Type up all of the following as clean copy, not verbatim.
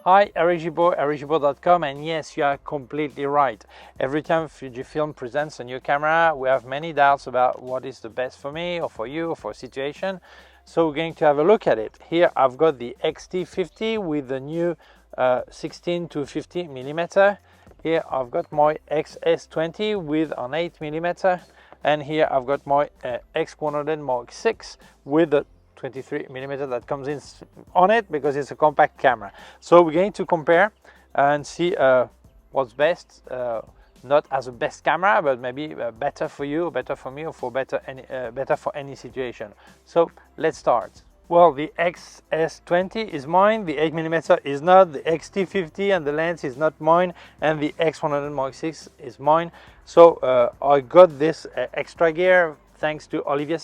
Hi, Eric Gibaud, ericgibaud.com, and yes, you are completely right. Every time Fujifilm presents a new camera, we have many doubts about what is the best for me or for you or for a situation. So we're going to have a look at it. Here I've got the X-T50 with the new 16 to 50 millimeter. Here I've got my X-S20 with an 8 millimeter, and here I've got my X100VI with the 23 millimeter that comes in on it because it's a compact camera. So we're going to compare and see what's best, not as a best camera, but maybe better for you, better for me, or for better for any situation. So let's start. Well, the X-S20 is mine, the 8mm is not, the X-T50 and the lens is not mine, and the X100VI is mine. So I got this extra gear thanks to Olivier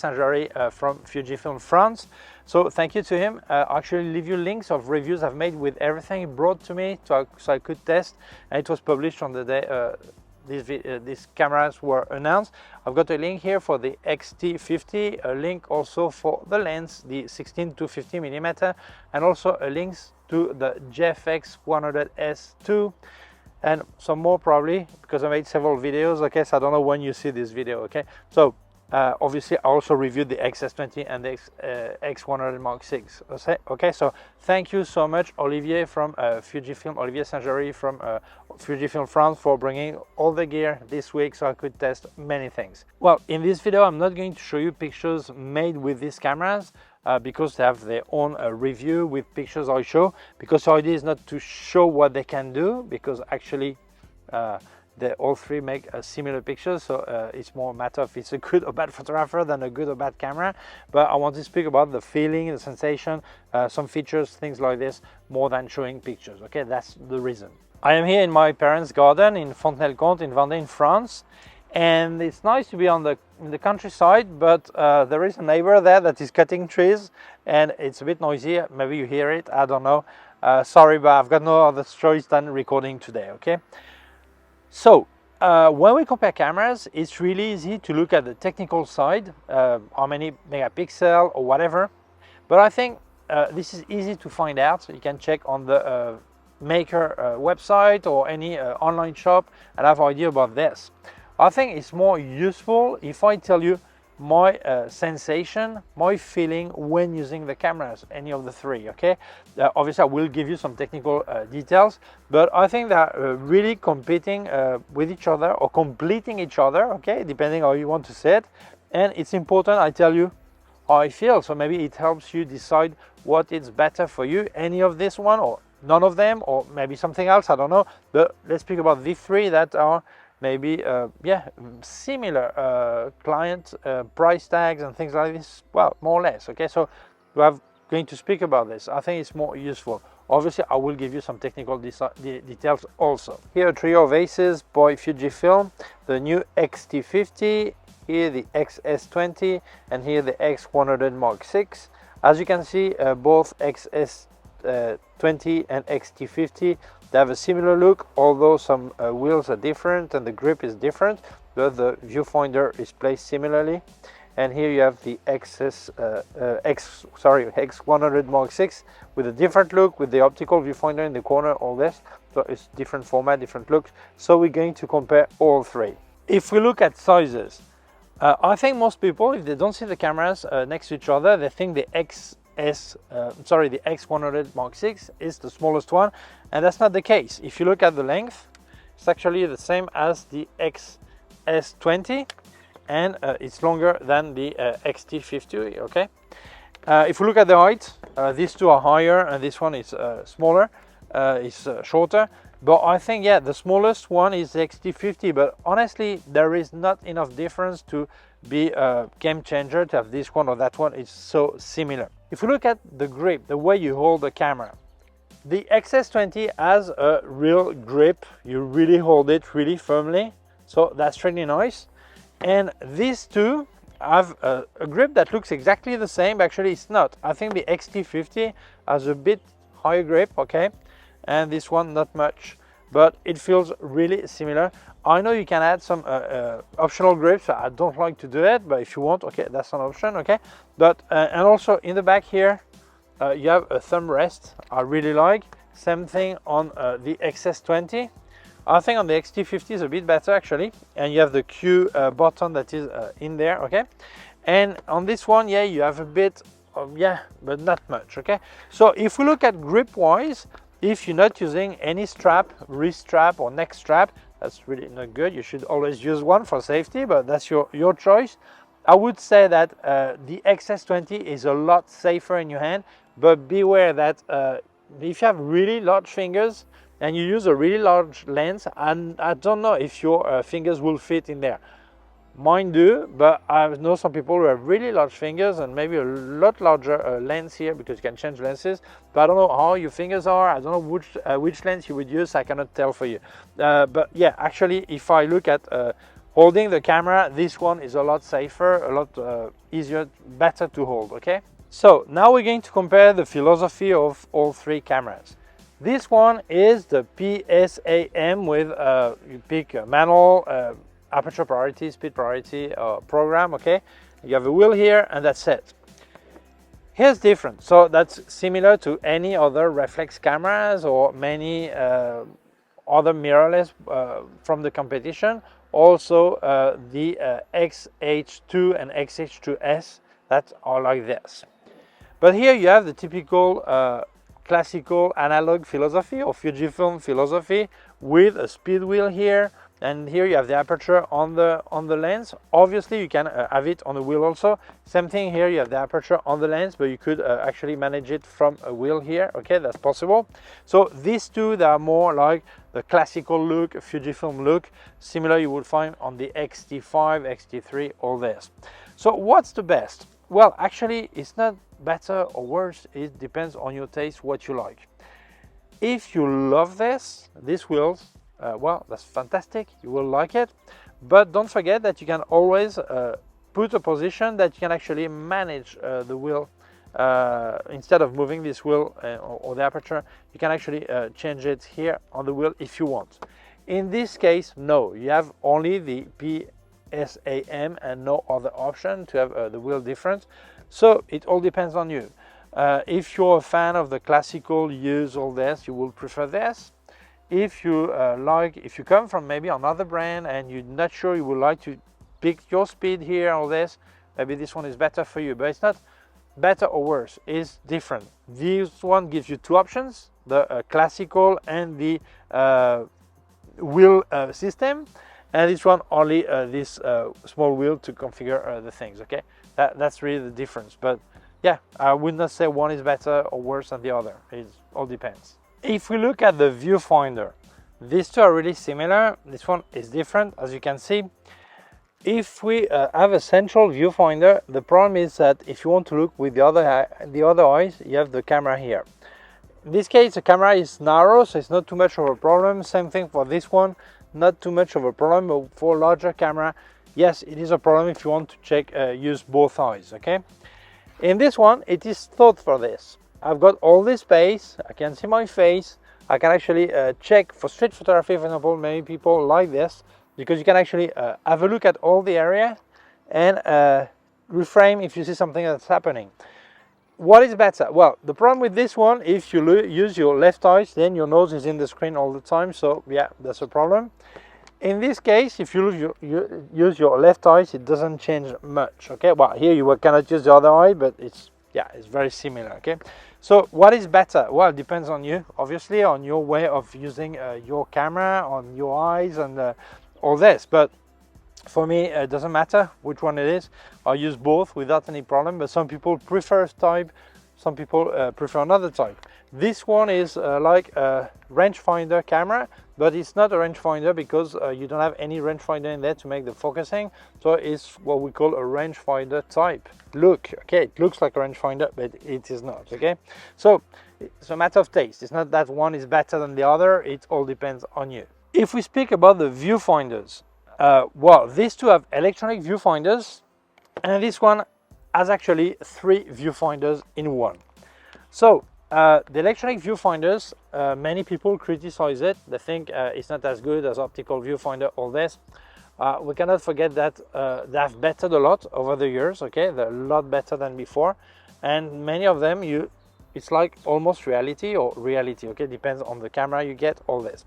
from Fujifilm France. So thank you to him. I'll actually leave you links of reviews I've made with everything he brought to me so I could test, and it was published on the day these cameras were announced. I've got a link here for the X-T50, a link also for the lens, the 16 to 50 millimeter, and also a link to the X100S2 and some more probably because I made several videos. Okay, so I don't know when you see this video. Okay, so obviously I also reviewed the X-S20 and the X100VI. Okay, so thank you so much, Olivier from Fujifilm, Olivier from Fujifilm France, for bringing all the gear this week so I could test many things. Well, in this video I'm not going to show you pictures made with these cameras because they have their own review with pictures I show, because the idea is not to show what they can do, because actually they all three make similar pictures, so it's more a matter of it's a good or bad photographer than a good or bad camera. But I want to speak about the feeling, the sensation, some features, things like this, more than showing pictures. Okay, that's the reason. I am here in my parents' garden in Fontenay-le-Comte in Vendée in France, and it's nice to be in the countryside, but there is a neighbor there that is cutting trees, and it's a bit noisy. Maybe you hear it, I don't know. Sorry, but I've got no other choice than recording today. Okay. So when we compare cameras, it's really easy to look at the technical side, how many megapixel or whatever. But I think this is easy to find out. So you can check on the maker website or any online shop and have an idea about this. I think it's more useful if I tell you my sensation, my feeling when using the cameras, any of the three. Okay, obviously I will give you some technical details, but I think they're really competing with each other or completing each other, okay, depending how you want to say it. And it's important I tell you how I feel, so maybe it helps you decide what is better for you, any of this one or none of them, or maybe something else, I don't know. But let's speak about the three that are maybe similar client price tags and things like this, well, more or less. Okay, so we are going to speak about this. I think it's more useful. Obviously I will give you some technical details also. Here a trio of aces by Fujifilm, the new X-T50, here the X-S20, and here the X100VI. As you can see, both X-S20 and X-T50, they have a similar look, although some wheels are different and the grip is different, but the viewfinder is placed similarly. And here you have the X100VI with a different look, with the optical viewfinder in the corner, all this. So it's different format, different looks. So we're going to compare all three. If we look at sizes, I think most people, if they don't see the cameras next to each other, they think the the X100VI is the smallest one, and that's not the case. If you look at the length, it's actually the same as the X-S20, and it's longer than the X-T50. Okay. If we look at the height, these two are higher, and this one is smaller, is shorter. But I think, yeah, the smallest one is the X-T50, but honestly, there is not enough difference to be a game changer to have this one or that one. It's so similar. If we look at the grip, the way you hold the camera, the X-S20 has a real grip. You really hold it really firmly, so that's really nice. And these two have a grip that looks exactly the same, but actually it's not. I think the X-T50 has a bit higher grip, okay, and this one not much, but it feels really similar. I know you can add some optional grips. I don't like to do it, but if you want, okay, that's an option, okay. But and also in the back here, you have a thumb rest. I really like. Same thing on the X-S20. I think on the X-T50 is a bit better actually, and you have the Q button that is in there, okay? And on this one, yeah, you have a bit of, yeah, but not much, okay? So if we look at grip wise, if you're not using any strap, wrist strap or neck strap, that's really not good. You should always use one for safety, but that's your choice. I would say that the X-S20 is a lot safer in your hand, but beware that if you have really large fingers and you use a really large lens, and I don't know if your fingers will fit in there. Mine do, but I know some people who have really large fingers and maybe a lot larger lens here, because you can change lenses, but I don't know how your fingers are. I don't know which lens you would use. I cannot tell for you. But yeah, actually, if I look at holding the camera, this one is a lot safer, a lot easier, better to hold, okay? So now we're going to compare the philosophy of all three cameras. This one is the PSAM with, you pick a manual, aperture priority, speed priority program, okay? You have a wheel here and that's it. Here's different. So that's similar to any other reflex cameras or many other mirrorless from the competition. Also the XH2 and XH2S that are like this. But here you have the typical classical analog philosophy or Fujifilm philosophy with a speed wheel here, and here you have the aperture on the lens. Obviously you can have it on the wheel also. Same thing here, you have the aperture on the lens, but you could actually manage it from a wheel here, okay? That's possible. So these two, they are more like the classical look, Fujifilm look, similar you would find on the X-T5, X-T3, all this. So what's the best? Well, actually it's not better or worse, it depends on your taste, what you like. If you love these wheels, well, that's fantastic, you will like it, but don't forget that you can always put a position that you can actually manage the wheel. Instead of moving this wheel or the aperture, you can actually change it here on the wheel if you want. In this case, no, you have only the PSAM and no other option to have the wheel different. So it all depends on you. If you're a fan of the classical use all this, you will prefer this. If you if you come from maybe another brand and you're not sure, you would like to pick your speed here or this, maybe this one is better for you. But it's not better or worse, it's different. This one gives you two options, the classical and the wheel system, and this one only this small wheel to configure the things, okay? That's really the difference. But yeah, I would not say one is better or worse than the other. It all depends. If we look at the viewfinder, these two are really similar. This one is different, as you can see. If we have a central viewfinder, the problem is that if you want to look with the other eyes, you have the camera here. In this case, the camera is narrow, so it's not too much of a problem. Same thing for this one, not too much of a problem. But for a larger camera, yes, it is a problem if you want to use both eyes, okay? In this one, it is thought for this. I've got all this space, I can see my face, I can actually check for street photography, for example. Many people like this because you can actually have a look at all the area and reframe if you see something that's happening. What is better? Well, the problem with this one, if you use your left eye, then your nose is in the screen all the time, so yeah, that's a problem. In this case, if you use your left eye, it doesn't change much, okay? Well, here you cannot use the other eye, but it's very similar, okay? So what is better? Well, it depends on you, obviously, on your way of using your camera, on your eyes and all this. But for me, it doesn't matter which one it is. I use both without any problem, but some people prefer a type, some people prefer another type. This one is like a rangefinder camera, but it's not a rangefinder because you don't have any rangefinder in there to make the focusing. So it's what we call a rangefinder type look. Okay, it looks like a rangefinder, but it is not, okay? So it's a matter of taste. It's not that one is better than the other. It all depends on you. If we speak about the viewfinders, well, these two have electronic viewfinders, and this one has actually 3 viewfinders in one. So the electronic viewfinders, many people criticize it. They think it's not as good as optical viewfinder, all this. We cannot forget that they have bettered a lot over the years, okay? They're a lot better than before. And many of them, it's like almost reality or reality, okay? Depends on the camera you get, all this.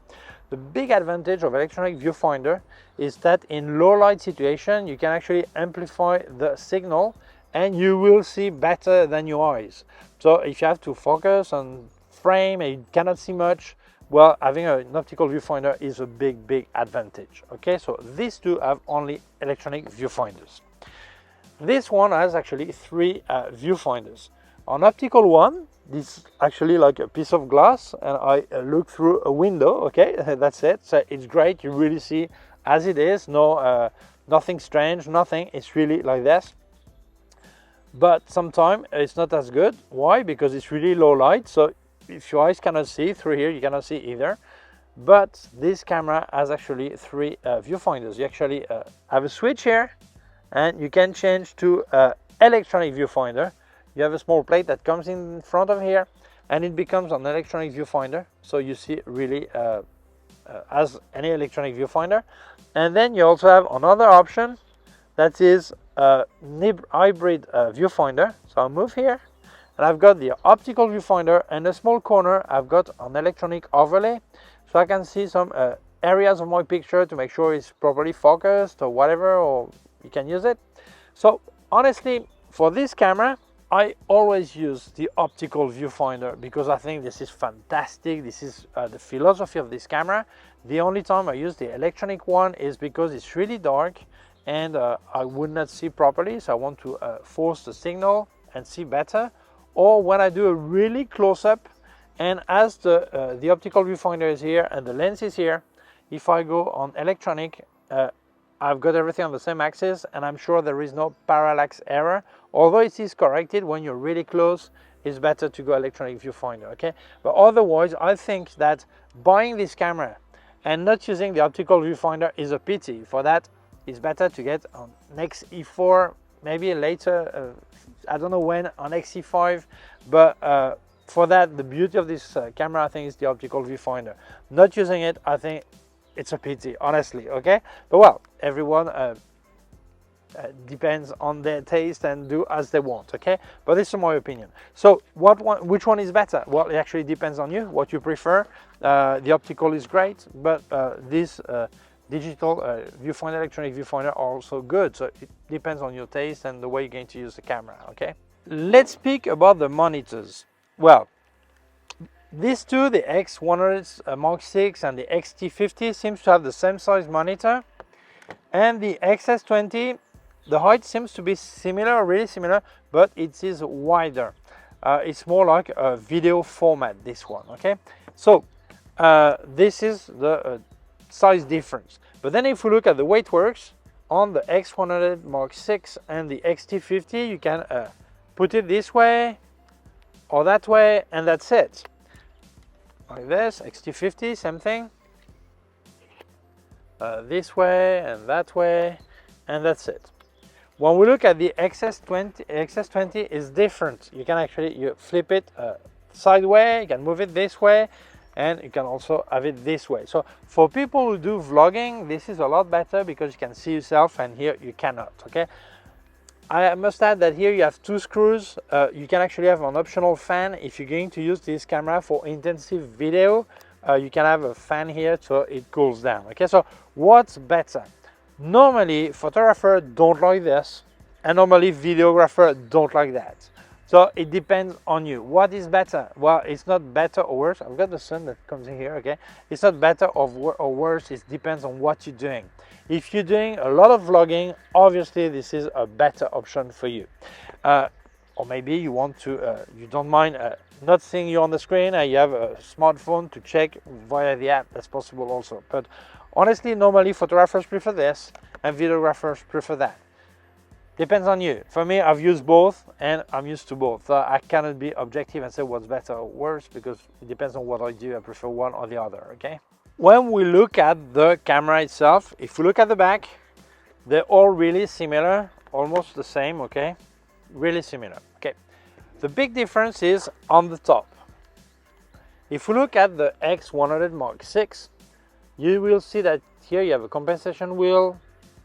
The big advantage of electronic viewfinder is that in low light situation, you can actually amplify the signal and you will see better than your eyes. So if you have to focus on frame and you cannot see much, well, having an optical viewfinder is a big advantage, okay? So these two have only electronic viewfinders. This one has actually three viewfinders. An optical one, this is actually like a piece of glass and I look through a window, okay? That's it. So it's great, you really see as it is, nothing strange, nothing, it's really like this. But sometimes it's not as good. Why? Because it's really low light, so if your eyes cannot see through here, you cannot see either. But this camera has actually three viewfinders. You actually have a switch here and you can change to electronic viewfinder. You have a small plate that comes in front of here and it becomes an electronic viewfinder. So you see really as any electronic viewfinder. And then you also have another option that is a hybrid viewfinder. So I'll move here and I've got the optical viewfinder and a small corner I've got an electronic overlay. So I can see some areas of my picture to make sure it's properly focused or whatever, or you can use it. So honestly, for this camera, I always use the optical viewfinder because I think this is fantastic. This is the philosophy of this camera. The only time I use the electronic one is because it's really dark and I would not see properly, so I want to force the signal and see better. Or when I do a really close-up, and as the optical viewfinder is here and the lens is here, if I go on electronic, I've got everything on the same axis and I'm sure there is no parallax error. Although it is corrected when you're really close, it's better to go electronic viewfinder, okay? But otherwise, I think that buying this camera and not using the optical viewfinder is a pity. For that, it's better to get on X-E4, maybe later, I don't know when, on X-E5, but for that, the beauty of this camera, I think, is the optical viewfinder. Not using it, I think it's a pity, honestly, okay? But well, everyone depends on their taste and do as they want, okay? But this is my opinion. So which one is better? Well, it actually depends on you, what you prefer. The optical is great, but this digital viewfinder, electronic viewfinder are also good. So it depends on your taste and the way you're going to use the camera, okay? Let's speak about the monitors. Well, these two, the X100VI and the X-T50, seems to have the same size monitor, and the X-S20, the height seems to be similar, really similar, but it is wider. It's more like a video format, this one, okay? So this is the size difference. But then if we look at the way it works, on the X100VI and the X-T50, you can put it this way or that way, and that's it. Like this, X-T50, same thing. This way and that way, and that's it. When we look at the X-S20 is different. You can actually flip it sideways, you can move it this way, and you can also have it this way. So for people who do vlogging, this is a lot better because you can see yourself, and here you cannot, okay? I must add that here you have two screws. You can actually have an optional fan. If you're going to use this camera for intensive video, you can have a fan here so it cools down, okay? So what's better? Normally, photographers don't like this, and normally videographers don't like that. So it depends on you. What is better? Well, it's not better or worse. I've got the sun that comes in here, okay? It's not better or worse. It depends on what you're doing. If you're doing a lot of vlogging, obviously this is a better option for you. Or maybe you want to, you don't mind not seeing you on the screen, and you have a smartphone to check via the app. That's possible also. But honestly, normally photographers prefer this and videographers prefer that. Depends on you. For me, I've used both and I'm used to both. So I cannot be objective and say what's better or worse because it depends on what I do. I prefer one or the other, okay? When we look at the camera itself, if we look at the back, they're all really similar, almost the same, okay? Really similar, okay? The big difference is on the top. If we look at the X100VI, you will see that here you have a compensation wheel,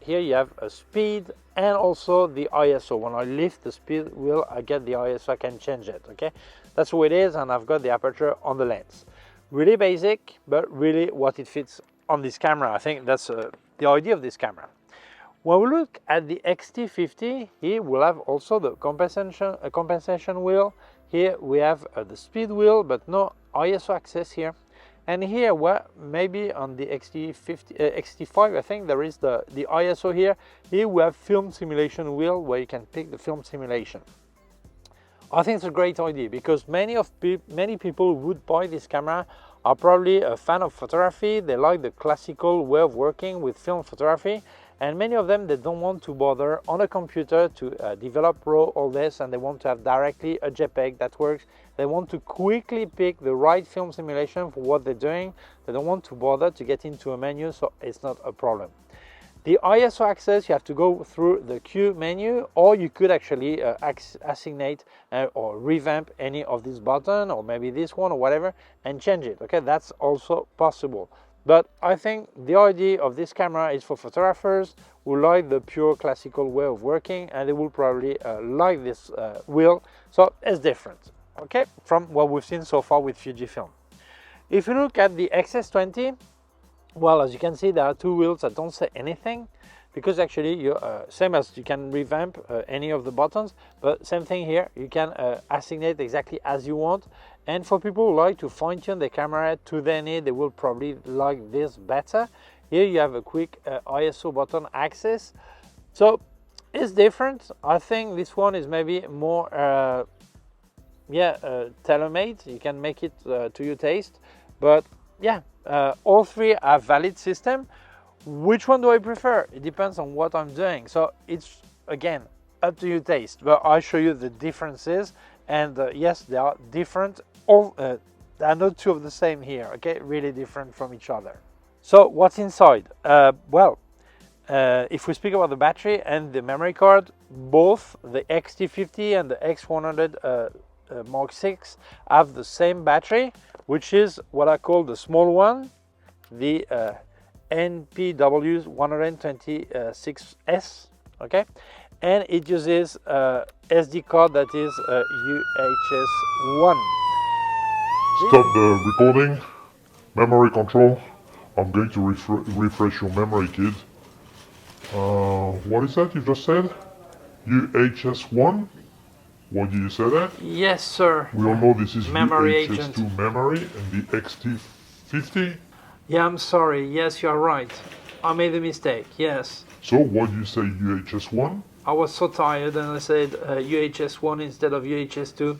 here you have a speed and also the ISO. When I lift the speed wheel, I get the ISO, I can change it, okay? That's what it is, and I've got the aperture on the lens. Really basic, but really what it fits on this camera. I think that's the idea of this camera. When we look at the X-T50, here we'll have also the compensation wheel. Here we have the speed wheel, but no ISO access here. And here, well, maybe on the X-T5, I think there is the ISO here. Here we have film simulation wheel where you can pick the film simulation. I think it's a great idea because many people who would buy this camera are probably a fan of photography. They like the classical way of working with film photography. And many of them, they don't want to bother on a computer to develop RAW, all this, and they want to have directly a JPEG that works. They want to quickly pick the right film simulation for what they're doing. They don't want to bother to get into a menu, so it's not a problem. The ISO access, you have to go through the Q menu, or you could actually assignate or revamp any of these buttons, or maybe this one or whatever, and change it, okay? That's also possible. But I think the idea of this camera is for photographers who like the pure classical way of working, and they will probably like this wheel. So it's different, okay, from what we've seen so far with Fujifilm. If you look at the X-S20, well, as you can see, there are two wheels that don't say anything, because actually, same as you can revamp any of the buttons, but same thing here, you can assignate exactly as you want. And for people who like to fine-tune the camera to their need, they will probably like this better. Here you have a quick ISO button access. So it's different. I think this one is maybe more tailor-made. You can make it to your taste. But yeah, all three are valid system. Which one do I prefer? It depends on what I'm doing. So it's, again, up to your taste. But I'll show you the differences. And yes, they are different. There are not two of the same here, okay? Really different from each other. So what's inside? If we speak about the battery and the memory card, both the X-T50 and the X100 Mark VI have the same battery, which is what I call the small one, the NPW 126S, okay? And it uses SD card that is UHS-1. Stop the recording. Memory control. I'm going to refresh your memory, kid. What is that you just said? UHS-1? What did you say that? Yes, sir. We all know this is memory UHS-2 agent. memory and the X-T50. Yeah, I'm sorry. Yes, you are right. I made a mistake. Yes. So what do you say, UHS-1? I was so tired and I said UHS-1 instead of UHS-2.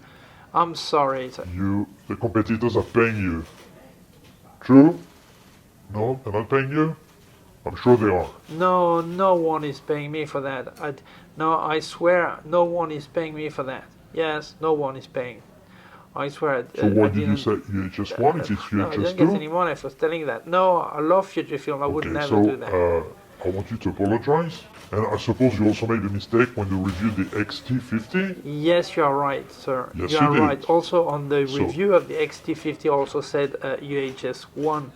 I'm sorry. The competitors are paying you. True? No, they're not paying you? I'm sure they are. No, no one is paying me for that. No, I swear, no one is paying me for that. Yes, no one is paying. I swear. So what did you say? UHS-1? Is it UHS-2? No, I didn't get any money for telling that. No, I love Fujifilm. I would never do that. I want you to apologize. And I suppose you also made a mistake when you reviewed the X-T50? Yes, you are right, sir. Yes, you are did. right. Also, on the review of the X-T50, also said UHS-1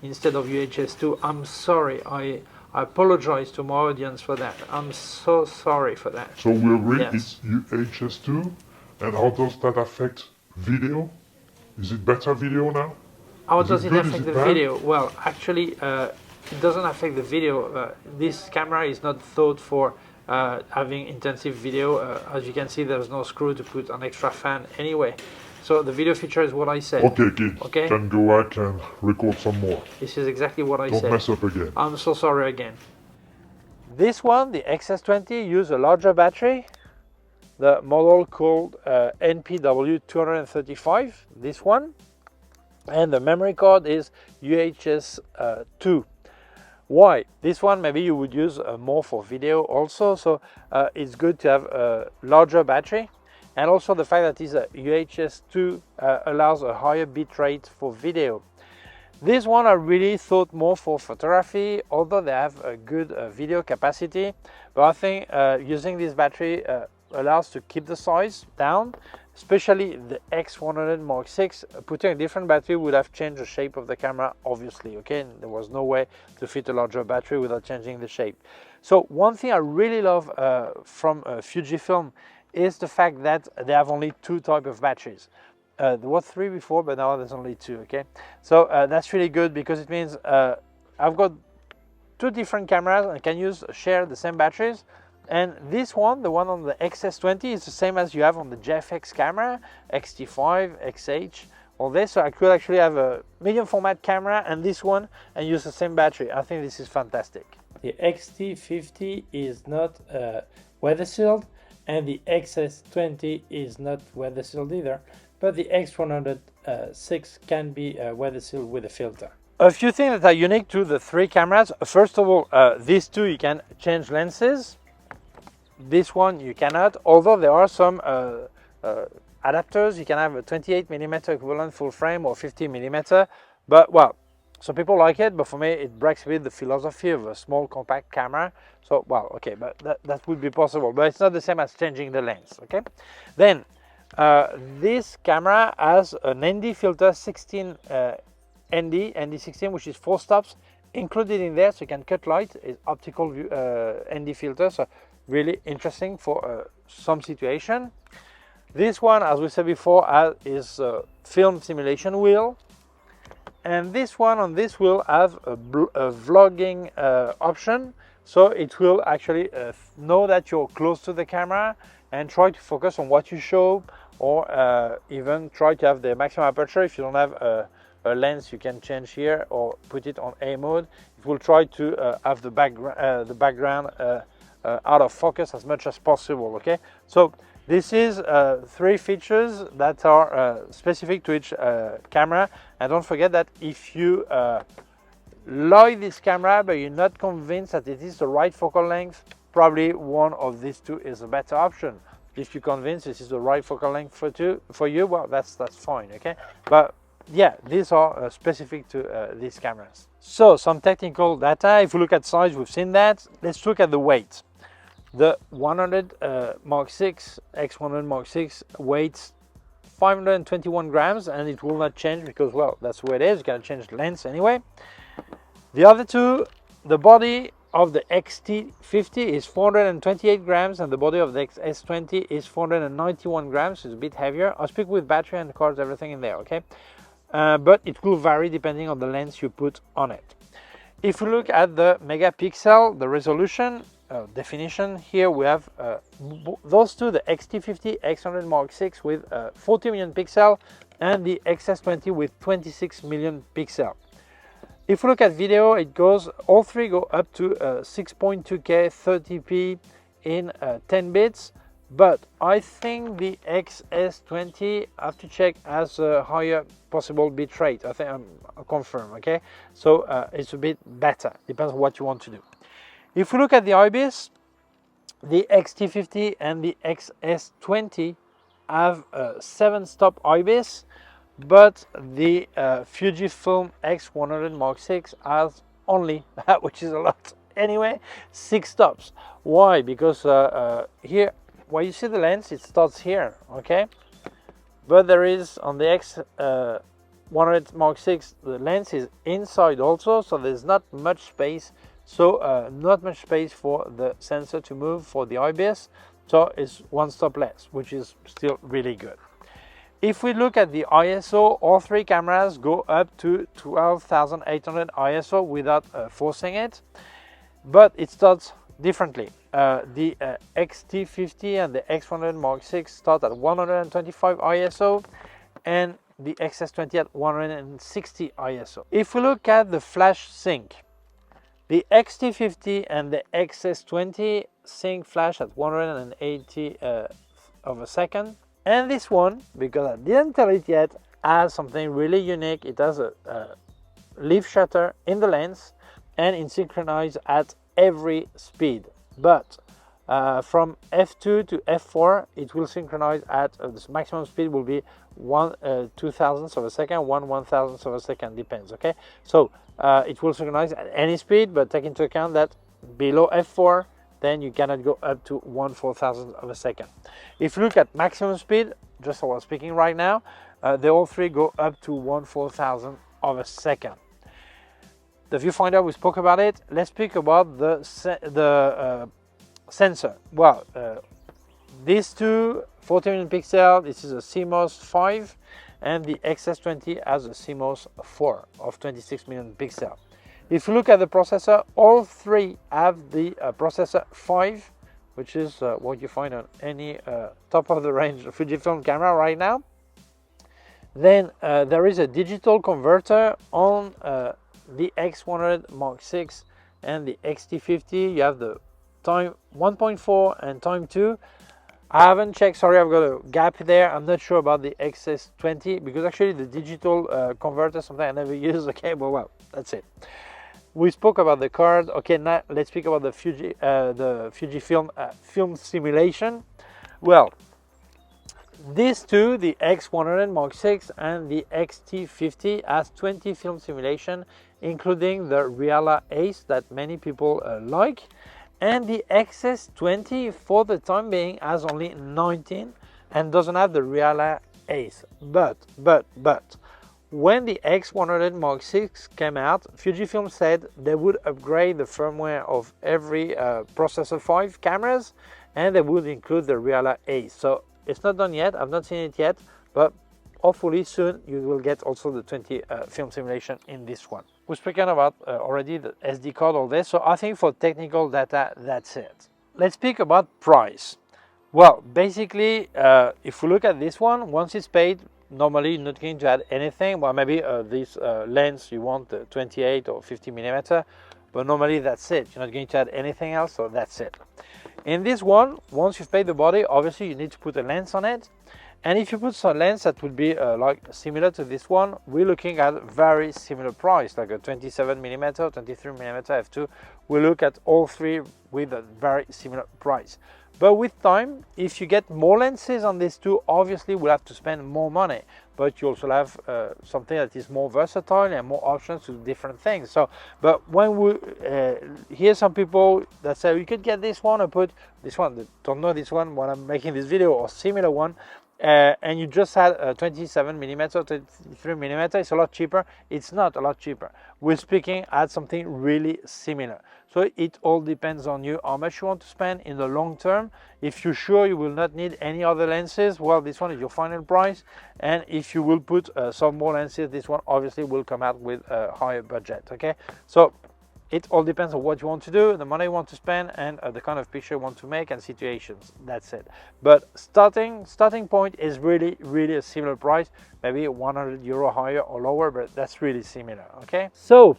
instead of UHS-2. I'm sorry. I apologize to my audience for that. I'm so sorry for that. So we agree Yes. it's UHS-2? And how does that affect video? Is it better video now? How Is does it it good? affect Is it the bad? video? Well, actually, it doesn't affect the video. This camera is not thought for having intensive video. As you can see, there's no screw to put an extra fan anyway. So the video feature is what I said. Okay, kid. Okay. Can go back and record some more. This is exactly what I Don't said. mess up again. I'm so sorry again. This one, the X-S20, uses a larger battery. The model called NPW 235, this one. And the memory card is UHS-2. Why? This one maybe you would use more for video also, so it's good to have a larger battery. And also the fact that it's a UHS-2 allows a higher bit rate for video. This one I really thought more for photography, although they have a good video capacity. But I think using this battery allows to keep the size down especially the X100VI. Putting a different battery would have changed the shape of the camera, obviously, okay? And there was no way to fit a larger battery without changing the shape. So one thing I really love from Fujifilm is the fact that they have only two types of batteries. There was three before, but now there's only two, okay? So that's really good because it means I've got two different cameras and can share the same batteries. And this one, the one on the X-S20, is the same as you have on the JFX camera, X-T5, XH, all this. So I could actually have a medium format camera and this one and use the same battery. I think this is fantastic. The X-T50 is not weather sealed, and the X-S20 is not weather sealed either, but the X100VI can be weather sealed with a filter. A few things that are unique to the three cameras. First of all, these two you can change lenses. This one you cannot, although there are some adapters. You can have a 28mm equivalent full frame or 50mm, but well, some people like it, but for me it breaks with the philosophy of a small compact camera. So well, okay, but that would be possible, but it's not the same as changing the lens, okay? Then this camera has an ND filter, 16 ND16, which is 4 stops included in there, so you can cut light. It's optical ND filter, so really interesting for some situation. This one, as we said before, is a film simulation wheel, and this one on this wheel has a vlogging option, so it will actually know that you're close to the camera and try to focus on what you show, or even try to have the maximum aperture. If you don't have a lens, you can change here or put it on A mode. It will try to have the background out of focus as much as possible, okay? So this is 3 features that are specific to each camera. And don't forget that if you like this camera but you're not convinced that it is the right focal length, probably one of these two is a better option. If you're convinced this is the right focal length for you, well, that's fine, okay? But yeah, these are specific to these cameras. So some technical data. If we look at size, we've seen that. Let's look at the weight. The X100VI weighs 521 grams, and it will not change because, well, that's where it is. You can change the length anyway. The other two, the body of the X-T50 is 428 grams, and the body of the X-S20 is 491 grams. So it's a bit heavier. I'll speak with battery and cards, everything in there, okay? But it will vary depending on the lens you put on it. If we look at the megapixel, the resolution, definition, here we have those two, the X-T50, X100VI with 40 million pixel, and the X-S20 with 26 million pixel. If we look at video, it goes, all three go up to 6.2K 30p in 10 bits, but I think the X-S20, I have to check, has a higher possible bit rate. I think I'll confirm, okay? So it's a bit better, depends on what you want to do. If we look at the IBIS, the X-T50 and the X-S20 have 7-stop IBIS, but the Fujifilm X100VI has only, which is a lot anyway, 6 stops. Why? Because here, where you see the lens, it starts here, okay? But there is, on the X100VI, the lens is inside also, so there's not much space. So not much space for the sensor to move for the IBIS, so it's 1 stop less, which is still really good. If we look at the ISO, all 3 cameras go up to 12,800 ISO without forcing it, but it starts differently. The X-T50 and the X100VI start at 125 ISO, and the X-S20 at 160 ISO. If we look at the flash sync, the X-T50 and the X-S20 sync flash at 180 of a second. And this one, because I didn't tell it yet, has something really unique. It has a leaf shutter in the lens, and it synchronizes at every speed. But from f2 to f4, it will synchronize at the maximum speed will be 2 thousandths of a second, 1 thousandth of a second, depends, okay? So it will synchronize at any speed, but take into account that below f4, then you cannot go up to 1/4000th of a second. If you look at maximum speed, just I was speaking right now, they all three go up to 1/4000 of a second. The viewfinder, we spoke about it. Let's speak about the sensor. Well, these two 40 million pixel, this is a CMOS 5, and the X-S20 has a CMOS 4 of 26 million pixel. If you look at the processor, all three have the processor 5, which is what you find on any top of the range Fujifilm camera right now. Then there is a digital converter on the X100VI and the X-T50. You have the time 1.4 and time 2. I haven't checked, sorry, I've got a gap there. I'm not sure about the X-S20 because actually the digital converter, something I never use. Okay, well, that's it. We spoke about the card. Okay, now let's speak about the Fujifilm film simulation. Well, these two, the X100VI and the X-T50, has 20 film simulation, including the Reala Ace that many people like. And the X-S20 for the time being has only 19 and doesn't have the Reala Ace. But when the X100VI came out, Fujifilm said they would upgrade the firmware of every processor 5 cameras, and they would include the Reala Ace. So it's not done yet, I've not seen it yet, but hopefully soon you will get also the 20 film simulation in this one. We've spoken about already the SD card, all this, so I think for technical data, that's it. Let's speak about price. Well, basically, if we look at this one, once it's paid, normally you're not going to add anything. Well, maybe this lens, you want the 28 or 50 millimeter, but normally that's it. You're not going to add anything else, so that's it. In this one, once you've paid the body, obviously you need to put a lens on it. And if you put some lens that would be like similar to this one, we're looking at very similar price, like a 27mm, 23mm f2. We look at all three with a very similar price. But with time, if you get more lenses on these two, obviously we'll have to spend more money. But you also have something that is more versatile and more options to different things. So, but when we hear some people that say you could get this one or put this one, don't know this one when I'm making this video, or similar one, and you just had a 27mm, 23mm, it's a lot cheaper. It's not a lot cheaper. We're speaking at something really similar. So it all depends on you, how much you want to spend in the long term. If you're sure you will not need any other lenses, well, this one is your final price. And if you will put some more lenses, this one obviously will come out with a higher budget, okay? So it all depends on what you want to do, the money you want to spend, and the kind of picture you want to make and situations. That's it. But starting point is really a similar price, maybe €100 higher or lower, but that's really similar. Okay. So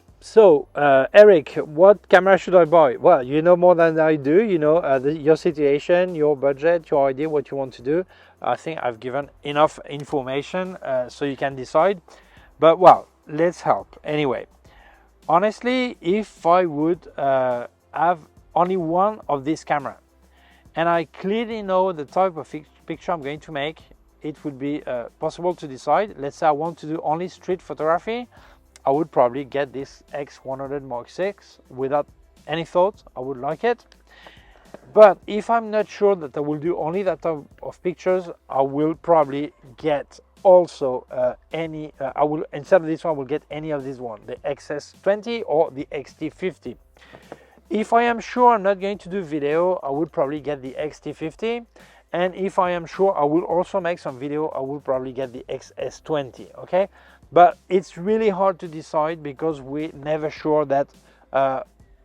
Eric, what camera should I buy? Well, you know more than I do. You know your situation, your budget, your idea, what you want to do. I think I've given enough information so you can decide. But well, let's help anyway. Honestly, if I would have only one of this camera and I clearly know the type of picture I'm going to make, it would be possible to decide. Let's say I want to do only street photography, I would probably get this X100VI without any thought. I would like it. But if I'm not sure that I will do only that type of pictures, I will probably get also I will, instead of this one, I will get any of these one, the X-S20 or the X-T50. If I am sure I'm not going to do video, I would probably get the X-T50. And if I am sure I will also make some video, I will probably get the X-S20, okay? But it's really hard to decide because we're never sure that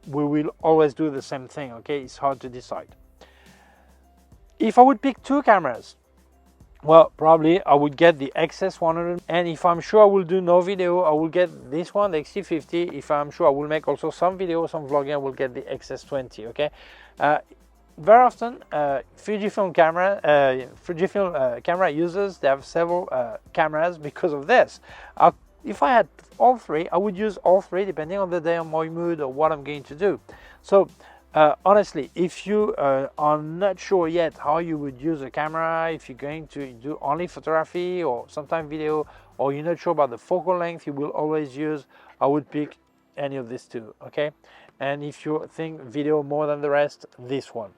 we will always do the same thing, okay? It's hard to decide. If I would pick two cameras, well, probably I would get the X-S100, and if I'm sure I will do no video, I will get this one, the X-T50. If I'm sure I will make also some video, some vlogging, I will get the X-S20, okay? Very often, Fujifilm camera users, they have several cameras because of this. If I had all three, I would use all three depending on the day, on my mood, or what I'm going to do. So honestly, if you are not sure yet how you would use a camera, if you're going to do only photography or sometimes video, or you're not sure about the focal length you will always use, I would pick any of these two, okay? And if you think video more than the rest, this one.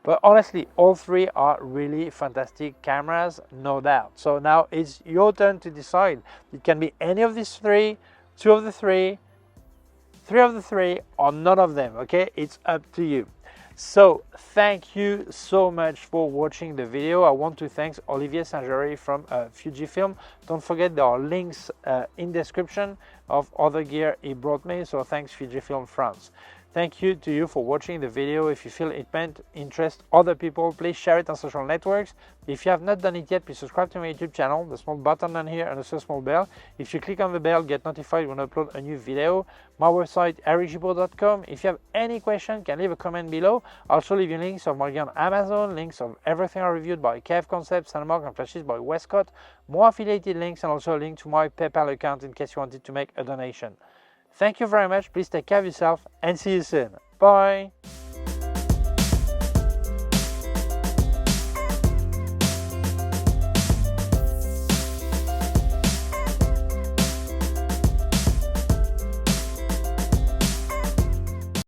But honestly, all three are really fantastic cameras, no doubt. So now it's your turn to decide. It can be any of these three, two of the three, three of the three, or none of them, okay? It's up to you. So thank you so much for watching the video. I want to thank Olivier Saint-Géry from Fujifilm. Don't forget there are links in description of other gear he brought me, so thanks Fujifilm France. Thank you to you for watching the video. If you feel it meant interest other people, please share it on social networks. If you have not done it yet, please subscribe to my YouTube channel, the small button down here and also a small bell. If you click on the bell, get notified when I upload a new video. My website, ericgibaud.com. If you have any question, can leave a comment below. I'll also leave you links of my gear on Amazon, links of everything I reviewed by K&F Concept, Sandmarc and Flashes by Westcott, more affiliated links, and also a link to my PayPal account in case you wanted to make a donation. Thank you very much. Please take care of yourself and see you soon. Bye.